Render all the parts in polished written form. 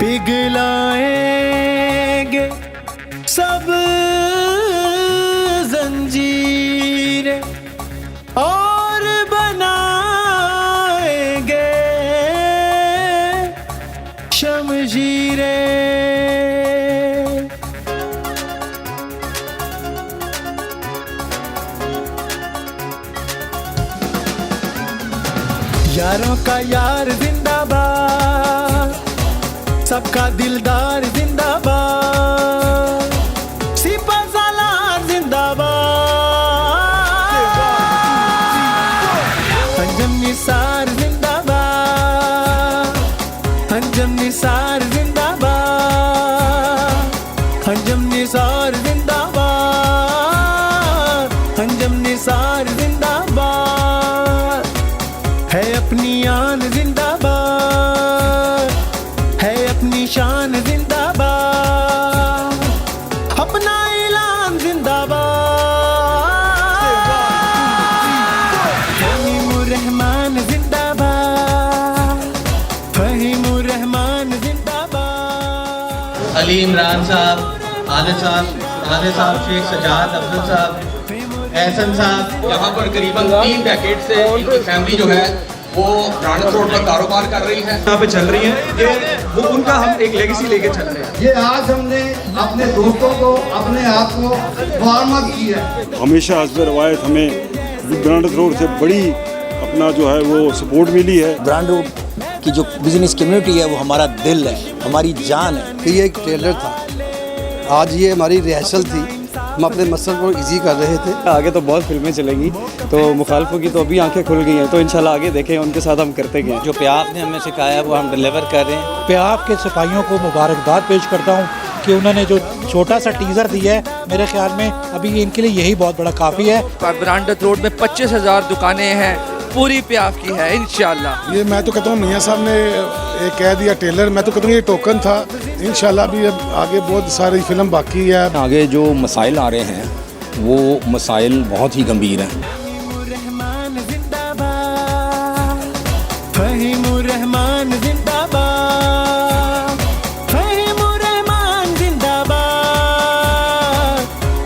पिघलाएंगे सब जंजीरें और बनाएंगे शमशीरें। यारों का यार जिंदाबाद, सबका दिलदार जिंदाबाद, सिपा सालार जिंदाबाद, अंजम निसार जिंदाबाद, अंजम निसार जिंदाबाद, अंजम निसार जिंदाबाद, अंजम निसार जिंदाबाद, है अपनी आन जिंदाबाद, है अपनी शान जिंदाबाद, अपना ऐलान जिंदाबाद, फहीमुर रहमान जिंदाबाद, फहीमुर रहमान जिंदाबाद। अली इमरान साहब, आदिल साहब, शेख सजाद, अफजल साहब, एहसन साहब, यहाँ पर करीबन 3 डेकेड से इनकी फैमिली जो है वो ब्रांड रोड में कारोबार कर रही है, यहाँ पे चल रही है। ये वो उनका हम एक लेगेसी लेके चल रहे हैं। ये आज हमने अपने दोस्तों को, अपने आप को मुआवजा की है। हमेशा हस्ब रवायत हमें ब्रांड रोड से बड़ी अपना जो है वो सपोर्ट मिली है। ब्रांड रोड की जो बिजनेस कम्युनिटी है वो हमारा दिल है, हमारी जान है। ये एक ट्रेलर था, आज ये हमारी रिहर्सल थी, हम अपने मकसद को इजी कर रहे थे। आगे तो बहुत फिल्में चलेंगी, तो मुखालफों की तो अभी आंखें खुल गई हैं, तो इंशाल्लाह आगे देखें, उनके साथ हम करते गए। जो प्याफ ने हमें सिखाया है वो हम डिलीवर कर रहे हैं। प्याफ के सिपाहियों को मुबारकबाद पेश करता हूँ कि उन्होंने जो छोटा सा टीज़र दिया है, मेरे ख्याल में अभी इनके लिए यही बहुत बड़ा काफ़ी है। ब्रांड रोड में 25,000 दुकानें हैं, पूरी प्याफ की है इंशाल्लाह। ये मैं तो कहता हूँ मियाँ साहब ने एक कह दिया ट्रेलर, मैं तो कहता हूँ ये टोकन था। इंशाल्लाह भी अब आगे बहुत सारी फिल्म बाकी है। आगे जो मसाइल आ रहे हैं वो मसाइल बहुत ही गंभीर हैं। फहीमुर रहमान जिंदाबाद, फहीमुर रहमान जिंदाबाद,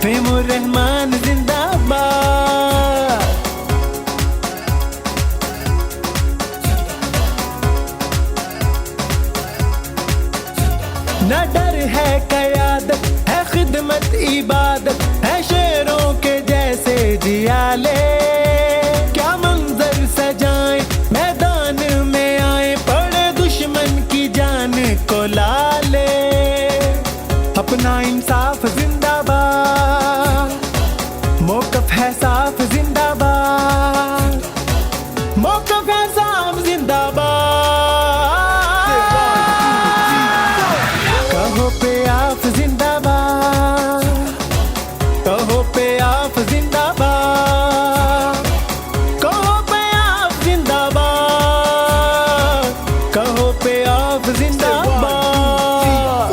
फहीमुर रहमान जिंदाबाद। न डर है कयादत, है खिदमत इबादत, है शेरों के जैसे जियाले। क्या मंजर सजाएं मैदान में आए, पड़े दुश्मन की जान को लाले। अपना इंसाफ जिंदाबाद, मौकफ है साफ जिंदाबाद, मौकफ है साफ जिंदाबाद। कहो पे आप जिंदाबाद, कहो पे आप जिंदाबाद, कहो पे आप जिंदाबाद, कहो पे आप जिंदाबाद।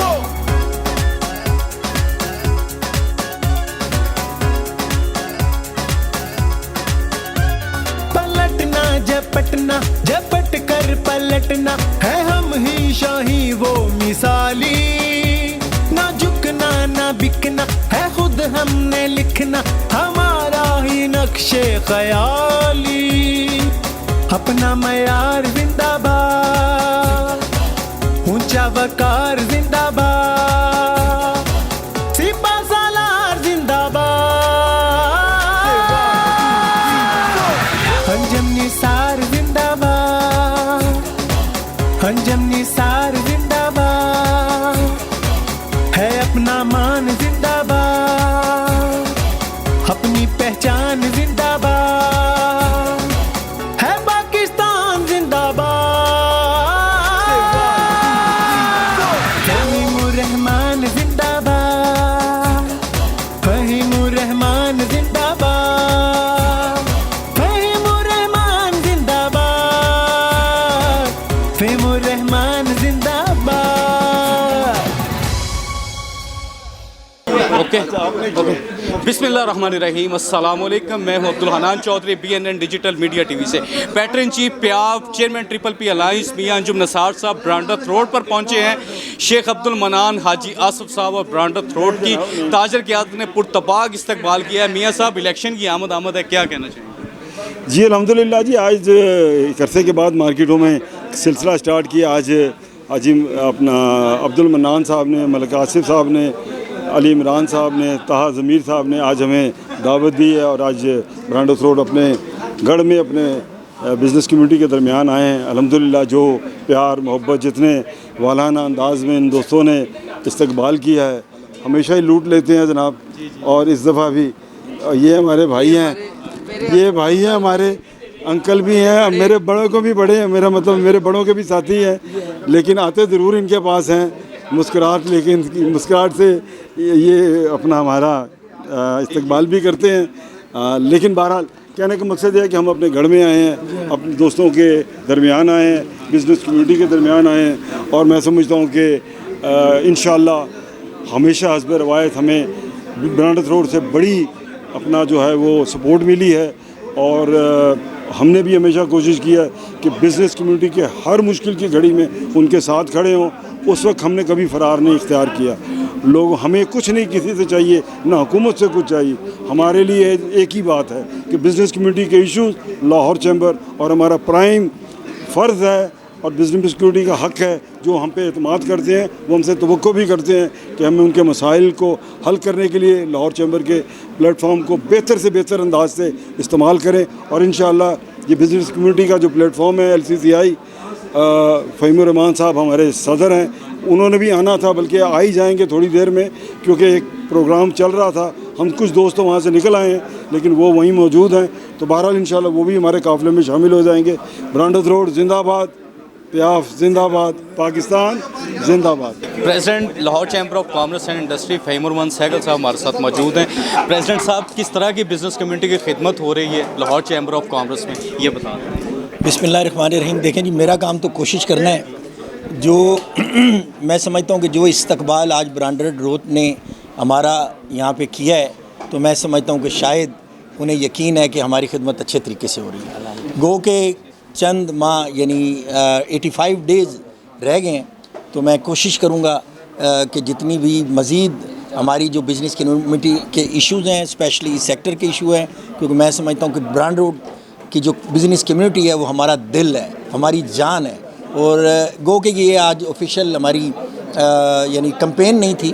पलटना झपटना, झपट कर पलटना, है हम ही शाही वो मिसाली। ना झुकना ना बिकना, है खुद हमने लिखना, हमारा ही नक्शे ख्याली। अपना मयार जिंदाबाद, ऊंचा वकार जिंदाबाद, सिपा सालार जिंदाबाद, अंजम निसार जिंदाबाद, अंजम निसार जिंदाबाद, है अपना मान जिंदाबाद, अपनी पहचान जिंदाबाद, है पाकिस्तान जिंदाबाद। फहीमुर रहमान जिंदाबाद, फहीमुर रहमान जिंदाबाद, फहीमुर रहमान जिंदाबाद, फहीमुर रहमान जिंदाबाद। ओके बिस्मिल्लाहिर्रहमानिर्रहीम, अस्सलाम वालेकुम। मैं हूं Abdul Hanan Chaudhry, BNN digital media TV से। Patron chief PIAF chairman PPP alliance Mian Anjum Nasar साहब ब्रांडथ रोड पर पहुंचे हैं। शेख अब्दुल मनान हाजी आसफ साहब और ब्रांडथ रोड की ताजर क़यादत ने पुरतपाक इस्तकबाल किया है। मियाँ साहब, इलेक्शन की आमद है, क्या कहना चाहिए? जी अल्हम्दुलिल्लाह जी, आज एक अरसे के बाद मार्केटों में सिलसिला स्टार्ट किया। आज अजीम अपना अब्दुल मन्नान साहब ने, मलिक आसिफ साहब ने, अली इमरान साहब ने, ताहा ज़मीर साहब ने आज हमें दावत दी है और आज ब्रांडथ रोड अपने गढ़ में अपने बिज़नेस कम्युनिटी के दरमियान आए हैं। अल्हम्दुलिल्लाह जो प्यार मोहब्बत जितने वालाना अंदाज़ में इन दोस्तों ने इस्तकबाल किया है, हमेशा ही लूट लेते हैं जनाब। और इस दफ़ा भी ये हमारे भाई हैं, ये भाई हैं हमारे, अंकल भी हैं, मेरे बड़ों को भी बड़े हैं, मेरा मतलब मेरे बड़ों के भी साथी हैं, लेकिन आते ज़रूर इनके पास हैं मुस्कुराहट, लेकिन मुस्कुराहट से ये अपना हमारा इस्तकबाल भी करते हैं। लेकिन बहरहाल कहने का मकसद है कि हम अपने घर में आए हैं, अपने दोस्तों के दरमियान आए हैं, बिज़नेस कम्युनिटी के दरमियान आए हैं। और मैं समझता हूँ कि इंशाअल्लाह हमेशा हस्ब रवायत हमें ब्रांडथ रोड से बड़ी अपना जो है वो सपोर्ट मिली है। और हमने भी हमेशा कोशिश किया कि बिज़नेस कम्युनिटी के हर मुश्किल की घड़ी में उनके साथ खड़े हों। उस वक्त हमने कभी फ़रार नहीं इख्तियार किया। लोग हमें कुछ नहीं किसी से चाहिए, ना हुकूमत से कुछ चाहिए। हमारे लिए एक ही बात है कि बिज़नेस कम्युनिटी के इश्यूज़ लाहौर चैम्बर और हमारा प्राइम फ़र्ज़ है और बिज़नेस कम्युनिटी का हक़ है, जो हम पे एतमाद करते हैं, वो हमसे तवक्को भी करते हैं कि हमें उनके मसाइल को हल करने के लिए लाहौर चैम्बर के प्लेटफॉर्म को बेहतर से बेहतर अंदाज से इस्तेमाल करें। और इंशाअल्लाह ये बिज़नेस कम्युनिटी का जो प्लेटफॉर्म है LCCI, फ़हीमुर रहमान साहब हमारे सदर हैं, उन्होंने भी आना था, बल्कि आ ही जाएंगे थोड़ी देर में, क्योंकि एक प्रोग्राम चल रहा था। हम कुछ दोस्त तो वहाँ से निकल आए हैं, लेकिन वो वहीं मौजूद हैं। तो बहरहाल इंशाअल्लाह वो भी हमारे काफ़िले में शामिल हो जाएंगे। ब्रांडथ रोड जिंदाबाद, प्याफ जिंदाबाद, पाकिस्तान जिंदाबाद। President Lahore chamber of commerce and industry Fahimur Rehman Sehgal साहब हमारे साथ मौजूद हैं। प्रेसिडेंट साहब, किस तरह की बिज़नेस कम्युनिटी की खिदमत हो रही है लाहौर चैम्बर ऑफ कॉमर्स में, ये बता दें। बिस्मिल्लाहिर्रहमानिर्रहीम। देखें जी, मेरा काम तो कोशिश करना है। जो मैं समझता हूँ कि जो इस्तकबाल आज ब्रांडथ रोड ने हमारा यहाँ पे किया है, तो मैं समझता हूँ कि शायद उन्हें यकीन है कि हमारी खिदमत अच्छे तरीके से हो रही है। गो के चंद माह यानी 85 डेज़ रह गए हैं, तो मैं कोशिश करूँगा कि जितनी भी मज़ीद हमारी जो बिज़नेस कम्युनिटी के इश्यूज़ हैं, स्पेशली इस सेक्टर के इशू हैं, क्योंकि मैं समझता हूँ कि ब्रांडथ रोड की जो बिज़नेस कम्युनिटी है वो हमारा दिल है, हमारी जान है। और गो कि ये आज ऑफिशियल हमारी यानी कैंपेन नहीं थी,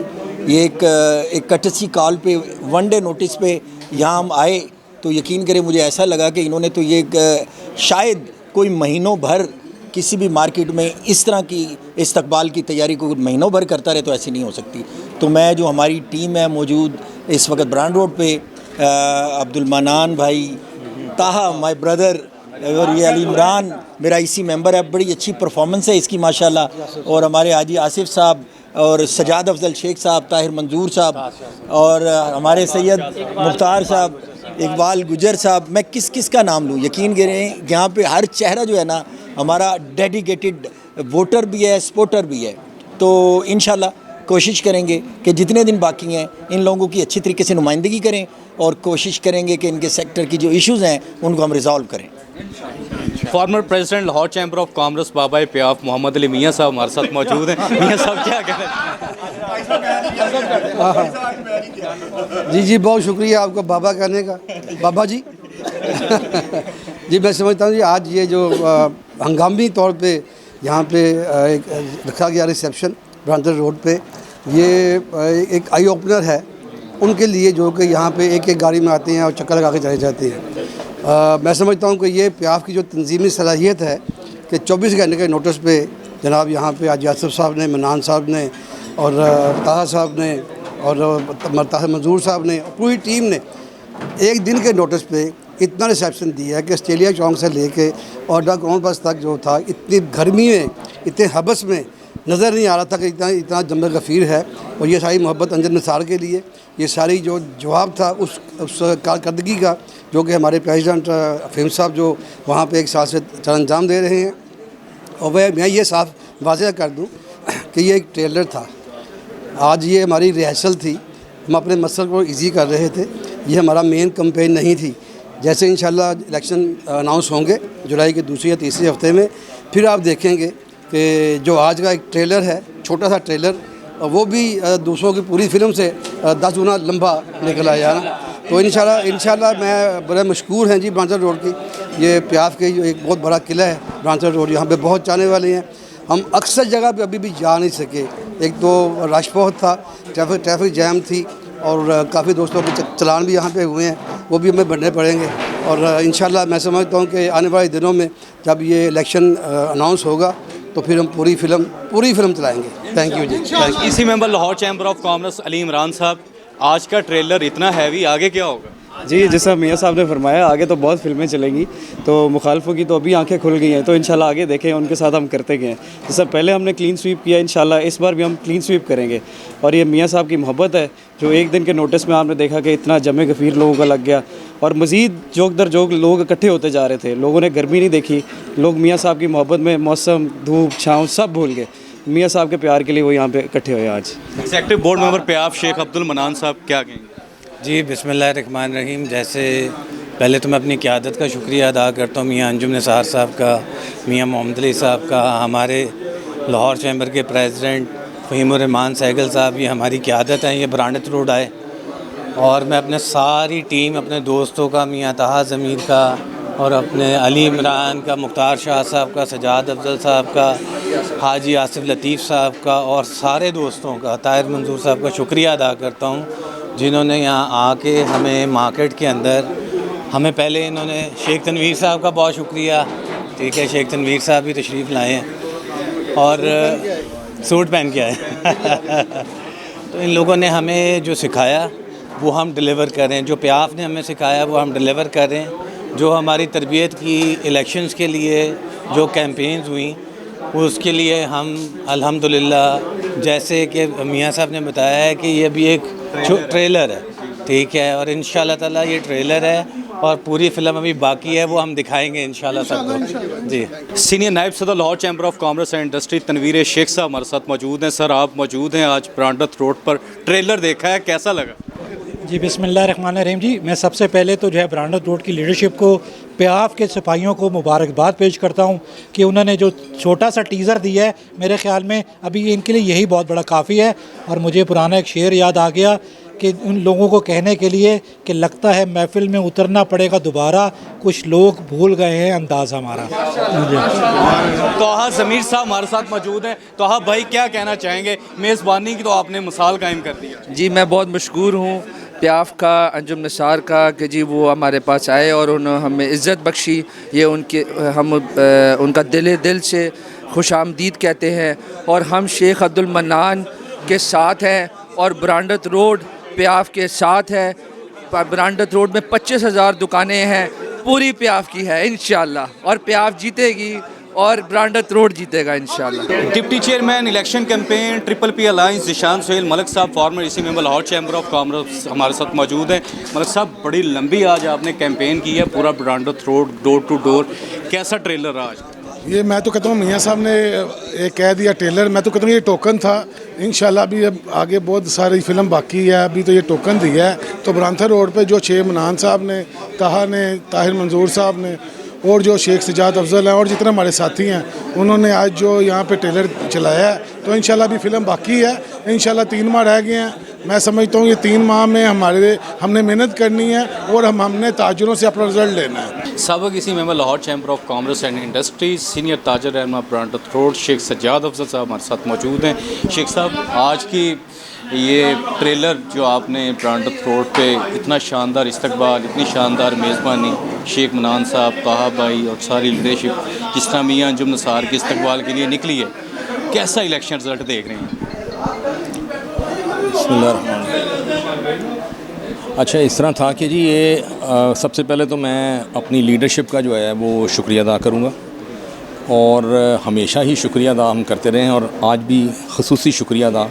ये एक कटसी कॉल पे 1 डे नोटिस पे यहाँ हम आए, तो यकीन करें मुझे ऐसा लगा कि इन्होंने तो ये शायद कोई महीनों भर किसी भी मार्केट में इस तरह की इस्तकबाल की तैयारी को महीनों भर करता रहे, तो ऐसी नहीं हो सकती। तो मैं जो हमारी टीम है मौजूद इस वक्त ब्रांडथ रोड पे, अब्दुल मनान भाई, ताहा माय ब्रदर, और ये अली इमरान मेरा इसी मेंबर है, बड़ी अच्छी परफॉर्मेंस है इसकी माशाल्लाह। और हमारे हाजी आसिफ साहब और सजाद अफजल शेख साहब, ताहिर मंजूर साहब और हमारे सैयद मुख्तार साहब, इकबाल गुजर साहब, मैं किस किस का नाम लूँ, यकीन करें यहाँ पे हर चेहरा जो है ना हमारा डेडिकेटेड वोटर भी है, सपोर्टर भी है। तो इंशाल्लाह कोशिश करेंगे कि जितने दिन बाकी हैं इन लोगों की अच्छी तरीके से नुमाइंदगी करें और कोशिश करेंगे कि इनके सेक्टर की जो इश्यूज़ हैं उनको हम रिजॉल्व करें। Former president Lahore chamber of commerce बाबा प्याफ मोहम्मद अली मियाँ साहब हमारे साथ मौजूद हैं। मियाँ साहब, क्या कह रहे हैं? जी बहुत शुक्रिया आपका बाबा कहने का, बाबा जी। जी मैं समझता हूँ जी आज ये जो हंगामी तौर पे यहाँ पे एक रखा गया रिसेप्शन ब्रांडथ रोड पे, ये एक आई ओपनर है उनके लिए जो कि यहाँ पे एक एक गाड़ी में आते हैं और चक्कर लगा के चले जाते हैं। मैं समझता हूँ कि ये प्याफ की जो तंजीमी सलाहियत है कि 24 घंटे के नोटिस पे जनाब यहाँ पे आज आसिफ साहब ने, मनान साहब ने और ताहा साहब ने और ताहा मंजूर साहब ने, पूरी टीम ने एक दिन के नोटिस पे इतना रिसेप्शन दिया है कि ऑस्ट्रेलिया चौक से लेके और डाकौन बस तक जो था, इतनी गर्मी में, इतने हबस में नज़र नहीं आ रहा था कि इतना जम्बर गफ़ीर है। और ये सारी मोहब्बत अंजन निसार के लिए, ये सारी जो जवाब था उस कारकर्दगी का जो कि हमारे प्रेसिडेंट फ़हीम साहब जो वहाँ पे एक साल से अंजाम दे रहे हैं। और वह मैं ये साफ वाज़ेह कर दूँ कि ये एक ट्रेलर था, आज ये हमारी रिहर्सल थी, हम अपने मसले को इजी कर रहे थे। ये हमारा मेन कैंपेन नहीं थी। जैसे इंशाल्लाह इलेक्शन अनाउंस होंगे जुलाई के दूसरे या तीसरे हफ्ते में, फिर आप देखेंगे कि जो आज का एक ट्रेलर है, छोटा सा ट्रेलर, वो भी दूसरों की पूरी फिल्म से 10 गुना लंबा निकल आया ना। तो इंशाल्लाह मैं बड़े मशहूर हैं जी ब्रांचर रोड की। ये प्याफ के जो एक बहुत बड़ा किला है ब्रांचर रोड, यहाँ पे बहुत जाने वाले हैं। हम अक्सर जगह पे अभी भी जा नहीं सके। एक तो रश बहुत था, ट्रैफिक जैम थी, और काफ़ी दोस्तों के चलान भी यहाँ पे हुए हैं, वो भी हमें भरने पड़ेंगे। और इंशाल्लाह मैं समझता हूँ कि आने वाले दिनों में जब ये इलेक्शन अनाउंस होगा तो फिर हम पूरी फिल्म चलाएँगे। थैंक यू जी। इसी member Lahore chamber of commerce Ali Imran साहब, आज का ट्रेलर इतना हैवी, आगे क्या होगा? जी, जैसा मियाँ साहब ने फरमाया, आगे तो बहुत फिल्में चलेंगी, तो मुखालफों की तो अभी आंखें खुल गई हैं, तो इंशाल्लाह आगे देखें उनके साथ हम करते गए हैं। जैसा पहले हमने क्लीन स्वीप किया, इंशाल्लाह इस बार भी हम क्लीन स्वीप करेंगे। और ये मियाँ साहब की मोहब्बत है जो एक दिन के नोटिस में आपने देखा कि इतना जमे गफीर लोगों का लग गया, और मज़ीद जोक दर जोक लोग इकट्ठे होते जा रहे थे। लोगों ने गर्मी नहीं देखी, लोग मियाँ साहब की मोहब्बत में मौसम, धूप, छाँव सब भूल गए। मियाँ साहब के प्यार के लिए वो यहाँ पे इकट्ठे हुए आज। Executive board member PIAF Sheikh Abdul Manan साहब, क्या कहेंगे? जी, बिस्मिल्लाहिर्रहमानिर्रहीम। जैसे पहले तो मैं अपनी क़यादत का शुक्रिया अदा करता हूँ, मियाँ अंजुम निसार साहब का, मियाँ मोहम्मद अली साहब का, हमारे लाहौर चैम्बर के प्रेसिडेंट फ़हीमुर्रहमान सहगल साहब। ये हमारी क़यादत है, ये ब्रांडत रोड आए। और मैं अपने सारी टीम, अपने दोस्तों का, मियाँ ताहा ज़मीर का, और अपने अली इमरान का, मुख्तार शाह साहब का, सजाद अफजल साहब का, हाजी आसिफ लतीफ़ साहब का, और सारे दोस्तों का, ताहिर मंजूर साहब का शुक्रिया अदा करता हूँ जिन्होंने यहाँ आके हमें मार्केट के अंदर, हमें पहले इन्होंने, शेख तनवीर साहब का बहुत शुक्रिया, ठीक है, शेख तनवीर साहब भी तशरीफ़ लाए हैं और सूट पहन के आए। तो इन लोगों ने हमें जो सिखाया वो हम डिलीवर कर रहे हैं, जो प्याफ ने हमें सिखाया वो हम डिलीवर कर रहे हैं। जो हमारी तरबियत की इलेक्शंस के लिए जो कैंपेन्स हुई उसके लिए हम अल्हम्दुलिल्लाह, जैसे कि मियाँ साहब ने बताया है कि ये भी एक ट्रेलर है, ठीक है, और इंशाल्लाह ताला ये ट्रेलर है और पूरी फिल्म अभी बाकी है, वो हम दिखाएंगे इंशाल्लाह सबको। जी, सीनियर नायब सदर Lahore chamber of commerce and industry Tanveer Sheikh साहब हमारे साथ मौजूद हैं। सर, आप मौजूद हैं आज ब्रांडत रोड पर, ट्रेलर देखा है, कैसा लगा? जी, बिस्मिल्लाहिर्रहमानिर्रहीम। जी, मैं सबसे पहले तो जो है ब्रांडत रोड की लीडरशिप को, प्याफ के सिपाहियों को मुबारकबाद पेश करता हूं कि उन्होंने जो छोटा सा टीज़र दिया है, मेरे ख़्याल में अभी इनके लिए यही बहुत बड़ा काफ़ी है। और मुझे पुराना एक शेर याद आ गया कि उन लोगों को कहने के लिए कि लगता है महफिल में उतरना पड़ेगा दोबारा, कुछ लोग भूल गए हैं अंदाज़ हमारा। तोहा ज़मीर साहब हमारे साथ मौजूद हैं। तोहा भाई, क्या कहना चाहेंगे? मेज़बानी की तो आपने मिसाल कायम कर दी है। जी, मैं बहुत मशहूर हूँ प्याफ का, अंजुम निसार का, कि जी वो हमारे पास आए और उन्होंने हमें इज़्ज़त बख्शी। ये हम उनका दिल से खुश आमदीद कहते हैं। और हम शेख अब्दुल मन्नान के साथ हैं और ब्रांडत रोड प्याफ के साथ है। ब्रांडत रोड में 25,000 दुकानें हैं, पूरी प्याफ की है इंशाल्लाह, और प्याफ जीतेगी और ब्रांडत रोड जीतेगा इंशाल्लाह। Deputy chairman election campaign triple P alliance Zeeshan Sohail Malik साहब, former EC member Lahore chamber of commerce हमारे साथ मौजूद हैं। मलिक साहब, बड़ी लंबी आज आपने कैंपेन की है, पूरा ब्रांडत रोड डोर टू डोर, कैसा ट्रेलर रहा आज? ये मैं तो कहता हूँ मियाँ साहब ने एक कह दिया ट्रेलर, मैं तो कहता हूँ ये टोकन था। इंशाल्लाह भी अब आगे बहुत सारी फिल्म बाकी है, अभी तो ये टोकन दिया है। तो ब्रांथर रोड पे जो शेख मनान साहब ने, ताहा ने, ताहिर मंजूर साहब ने, और जो शेख सजाद अफजल हैं और जितने हमारे साथी हैं, उन्होंने आज जो यहाँ पे ट्रेलर चलाया है, तो इंशाल्लाह भी फिल्म बाकी है। इंशाल्लाह 3 माह रह गए हैं। मैं समझता हूँ ये 3 माह में हमने मेहनत करनी है और हमने ताजरों से अपना रिजल्ट लेना है। सबक इसी member Lahore chamber of commerce and industry senior ताजर रहनुमा ब्रांडत रोड शेख सजाद अफजल साहब हमारे साथ मौजूद हैं। शेख साहब, आज की ये ट्रेलर जो आपने ब्रांडत रोड पे, इतना शानदार इस्तकबाल, इतनी शानदार मेज़बानी, शेख मनान साहब, ताहा भाई और सारी लीडरशिप जिस तरह मियाँ अंजुम निसार के इस्तकबाल के लिए निकली है, कैसा इलेक्शन रिजल्ट देख रहे हैं? अच्छा, इस तरह था कि जी ये सबसे पहले तो मैं अपनी लीडरशिप का जो है वो शुक्रिया अदा करूँगा, और हमेशा ही शुक्रिया अदा हम करते रहे हैं, और आज भी ख़ुसूसी शुक्रिया अदा,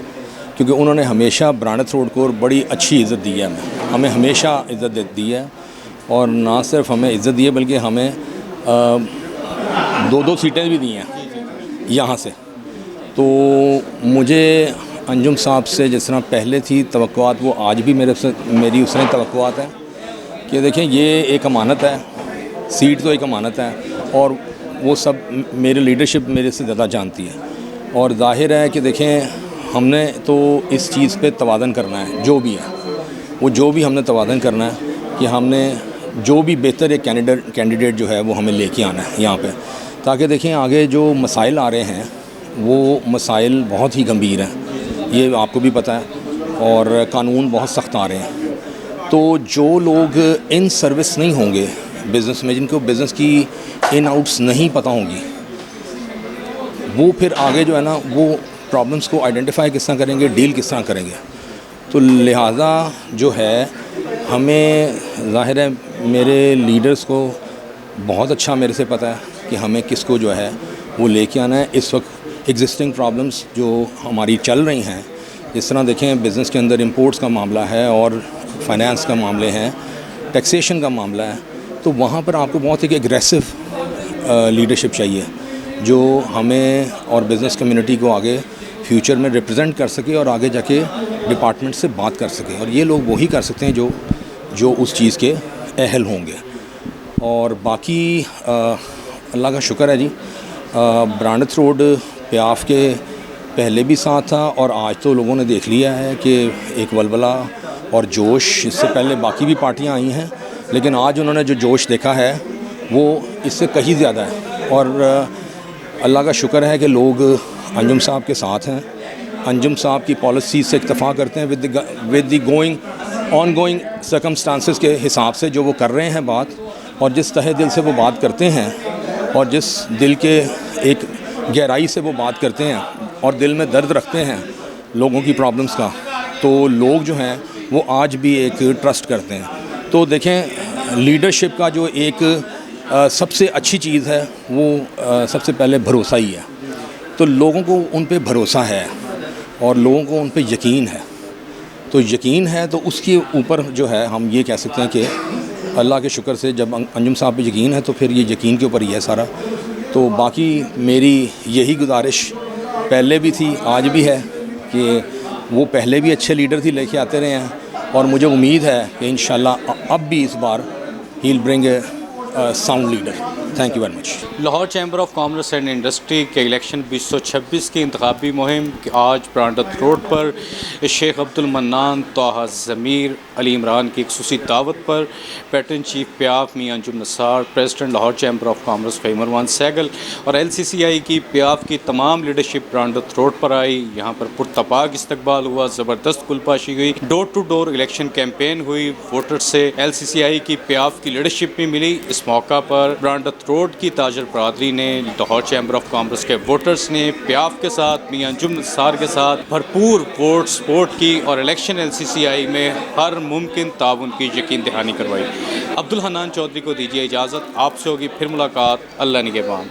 क्योंकि उन्होंने हमेशा ब्रांडत रोड को बड़ी अच्छी इज़्ज़त दी है। हमें हमेशा इज़्ज़त दी है, और ना सिर्फ हमें इज़्ज़त दी है बल्कि हमें 2-2 सीटें भी दी हैं यहाँ से। तो मुझे अंजुम साहब से जिस तरह पहले थी तवक्कुआत, वो आज भी मेरी उस तरह तवक्कुआत है कि देखें ये एक अमानत है, सीट तो एक अमानत है और वो सब मेरी लीडरशिप मेरे से ज़्यादा जानती है। और ज़ाहिर है कि देखें हमने तो इस चीज़ पे तवाज़न करना है, जो भी है वो जो भी हमने तवाज़न करना है कि हमने जो भी बेहतर एक कैंडिडेट जो है वो हमें लेके आना है यहाँ पे, ताकि देखें आगे जो मसाइल आ रहे हैं वो मसाइल बहुत ही गंभीर हैं, ये आपको भी पता है, और कानून बहुत सख्त आ रहे हैं। तो जो लोग इन सर्विस नहीं होंगे बिज़नेस में, जिनको बिज़नेस की इन आउट्स नहीं पता होंगी, वो फिर आगे जो है ना वो प्रॉब्लम्स को आइडेंटिफाई किस तरह करेंगे, डील किस तरह करेंगे। तो लिहाजा जो है हमें ज़ाहिर है मेरे लीडर्स को बहुत अच्छा मेरे से पता है कि हमें किसको जो है वो लेके आना है। इस वक्त एग्जिस्टिंग प्रॉब्लम्स जो हमारी चल रही हैं, जिस तरह देखें बिज़नेस के अंदर इंपोर्ट्स का मामला है और फाइनेंस का मामले हैं, टैक्सेशन का मामला है, तो वहाँ पर आपको बहुत एक एग्रेसिव लीडरशिप चाहिए जो हमें और बिज़नेस कम्युनिटी को आगे फ्यूचर में रिप्रेजेंट कर सके और आगे जाके डिपार्टमेंट से बात कर सके। और ये लोग वही कर सकते हैं जो उस चीज़ के अहल होंगे। और बाकी अल्लाह का शुक्र है जी, ब्रांडथ रोड प्याफ के पहले भी साथ था और आज तो लोगों ने देख लिया है कि एक वलवला और जोश, इससे पहले बाकी भी पार्टियां आई हैं, लेकिन आज उन्होंने जो जोश देखा है वो इससे कहीं ज़्यादा है। और अल्लाह का शुक्र है कि लोग अंजुम साहब के साथ हैं, अंजुम साहब की पॉलिसी से इत्तफाक करते हैं विद द ऑनगोइंग सर्कमस्टांसेस के हिसाब से जो वो कर रहे हैं बात, और जिस तहे दिल से वो बात करते हैं और जिस दिल के एक गहराई से वो बात करते हैं और दिल में दर्द रखते हैं लोगों की प्रॉब्लम्स का, तो लोग जो हैं वो आज भी एक ट्रस्ट करते हैं। तो देखें लीडरशिप का जो एक सबसे अच्छी चीज़ है वो सबसे पहले भरोसा ही है। तो लोगों को उन पे भरोसा है और लोगों को उन पे यकीन है, तो यकीन है तो उसके ऊपर जो है हम ये कह सकते हैं कि अल्लाह के शुक्र से जब अंजुम साहब पे यकीन है तो फिर ये यकीन के ऊपर ही है सारा। तो बाकी मेरी यही गुजारिश पहले भी थी, आज भी है कि वो पहले भी अच्छे लीडर थी लेके आते रहे हैं और मुझे उम्मीद है कि इंशाल्लाह अब भी इस बार he will bring a sound leader. Thank you very much. Lahore chamber of commerce and industry के इलेक्शन 2026 की इंतखाबी मुहिम आज ब्रांडथ रोड पर शेख अब्दुल मन्नान, ताहा ज़मीर, अली इमरान की खसूसी दावत पर patron chief PIAF Mian Anjum Nasar, president Lahore chamber of commerce Fahim Sehgal और LCCI की प्याफ की तमाम लीडरशिप ब्रांडथ रोड पर आई। यहाँ पर पुरतपाक इस्तकबाल हुआ, ज़बरदस्त गुलपाशी हुई, door to door election campaign हुई, वोटर से LCCI की प्याफ की लीडरशिप भी मिली। इस मौका पर ब्रांडथ रोड की ताजर बरादरी ने, लाहौर चैम्बर ऑफ कॉमर्स के वोटर्स ने प्याफ के साथ मियां अंजुम नसार के साथ भरपूर वोट सपोर्ट की और इलेक्शन LCCI में हर मुमकिन ताउन की यकीन दहानी करवाई। अब्दुल हन्नान चौधरी को दीजिए इजाज़त, आपसे होगी फिर मुलाकात। अल्लाह निगहबान।